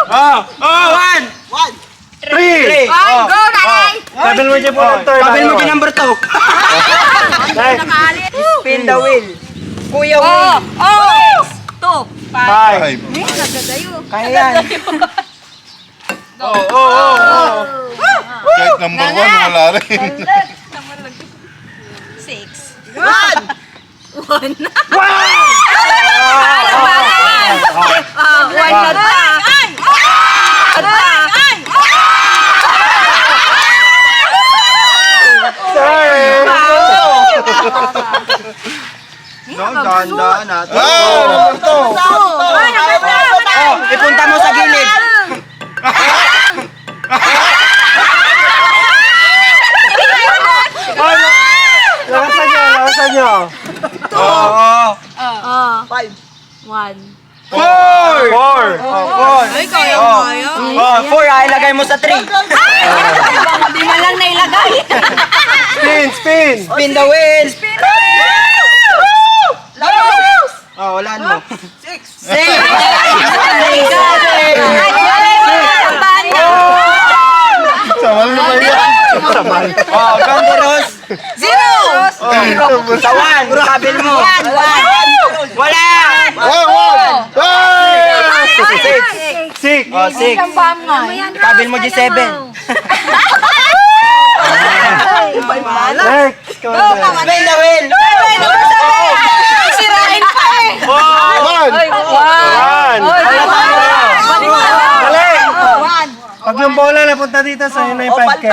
One. Three. Go, nanay! Sabil mo dyan po ng third. Sabil mo dyan number 2. Next. Spin the wheel. Kuya Oh! Will. Oh! 2. 5. Kaya yan. Kahit number 1, wala rin. 6. 1. 1 na ba? Dahan-dahan natin. Ipunta mo sa gilid. Lakasan nyo. 5. 1. 4. Ay, kaya. 4, ilagay mo sa 3. Di man lang nailagay. Spin. Spin the wheel. Walaan mo. 6. Samal na ba yan? Ganderos. 0. Sa 1, sabil mo. Wala. 6. 6. Sabil mo G7. Next. Spin the wheel. Sirain pa eh. 1. Dali. Pag yung bola napunta dito, sa'yo na yung 5K.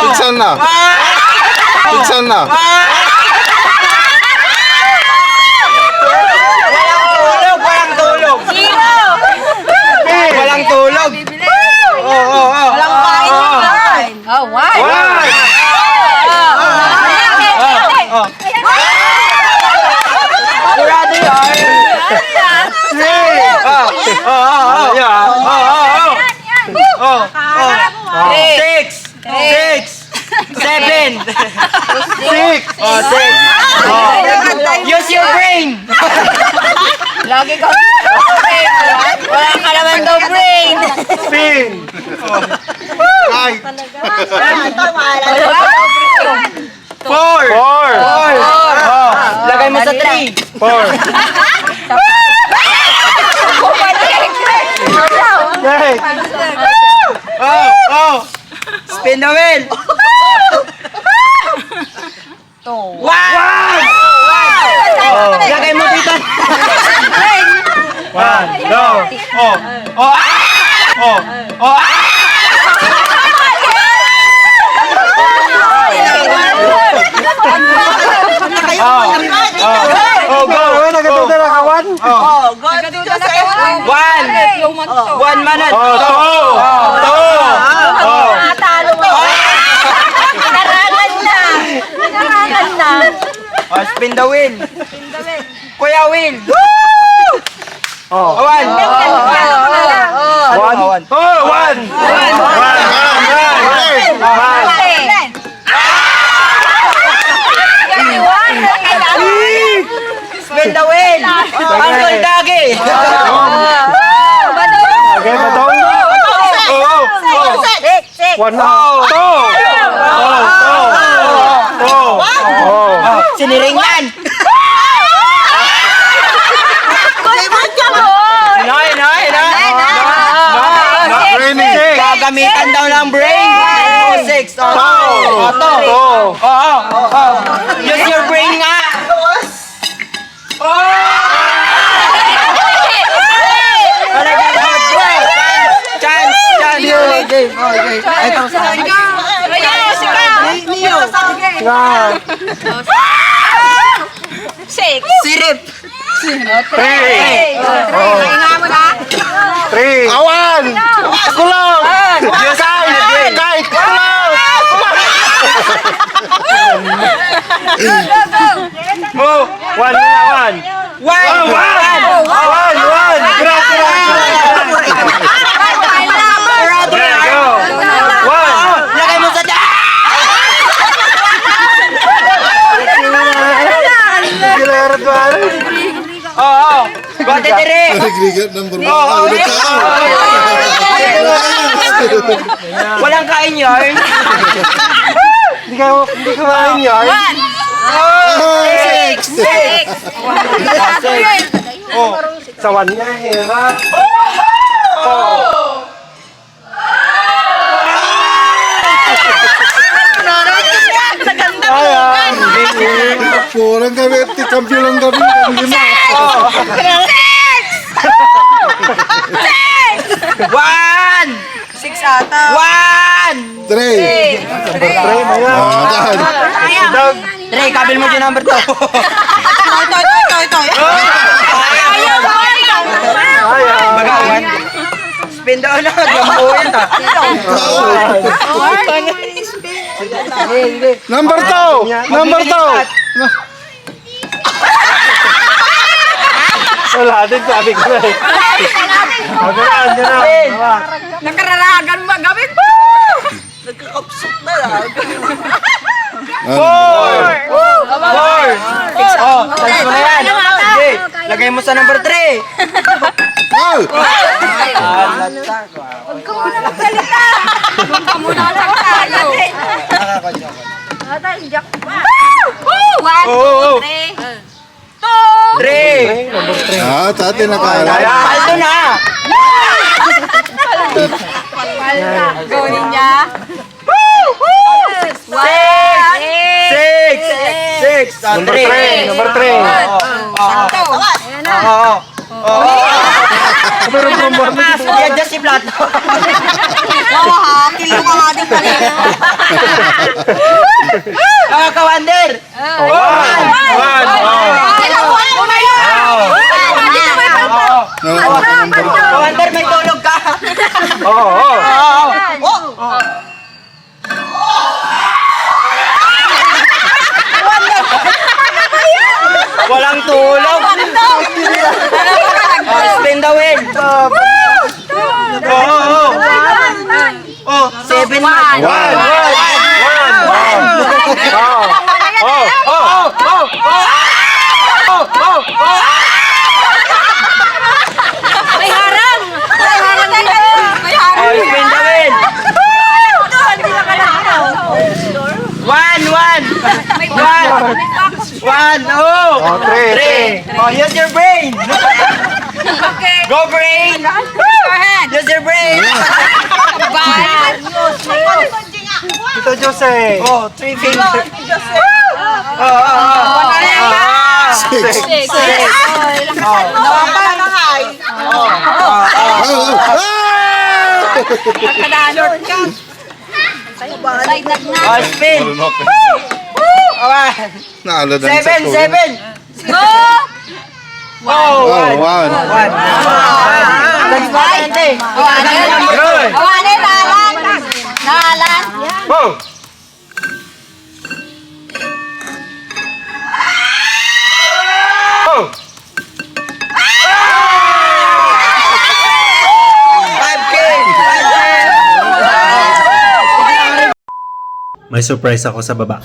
Iksan na. Iksan na. Walang tulog. 0. Walang tulog. Walang kain. Oh, 1. Sigurado yan. 6. 7. 6. Use your brain. Lagi ka. Wala ka naman daw brain. Spin. Kahit. 4. 4. Lagay mo sa 3. 4. Next. Spin the wheel. 1. Lagay mo dito. 1. Go. Go. Nagaduda na kawan. 1 manat. 2. Natalo mo. Narangan na. Spin the wheel. Kuya Will. 1. 1. Spin the wheel. Uncle Dagi. Okay, batong. 1. 2. Siniringan. Gagamitan daw ng brain. 6. Use your brain nga. Chance. Sirip. 3. Awan! Kulong. Kahit! Kulong! Mo. 1 na 1. 1. Go. 1. Lagay mo sa Gilera 2. Gote 3. Aggregate number 1. Ulit ka. Walang kain yarn. Hindi ka main yun. Sawan niya, hirap. Kurang kami, kampiyon lang kami. One! 6 ata. One! 3. Dre, kabil mo dyan number 2. Ito. Magawan. Spin down na. Gambo yun ta. Number 2. Number 2. Wala din, sabi ko na eh. Andyan na. Nakararagan mo gawin. Nagkakapsok na lang. 4. Oh, talis mo na yan. Sige, lagay mo sa number 3. Oh! Huwag ka muna magsalita. Huwag ka muna magtayo. One, two, three. 3. Ah, tati nakala. Paldo na. Gawin niya. 6. Number 3. Number 3. Sakto. I-adjust si Plato. Oo ha, kilo ka nga din pala. Kawander. Kawander, may tulog ka. Walang tulog. Spin the wheel. 7 man. May harang. May harang dito. May harang dito. Spin the wheel. Hindi lang ka lang. 1. Oh, 3. Oh, use your brain. Okay. Go brain. Go ahead. Use your brain. Bye. Tito Jose. Oh, 3 fingers. Six. Nawakan na kay. Kadalot ka. Side na. Oh, spin. Naalo na 7. Go. Oh, 1. 1. Let's go, Ante. Awanin, nahalan. Nahalan. Oh! Oh! 5K. May surprise ako sa baba.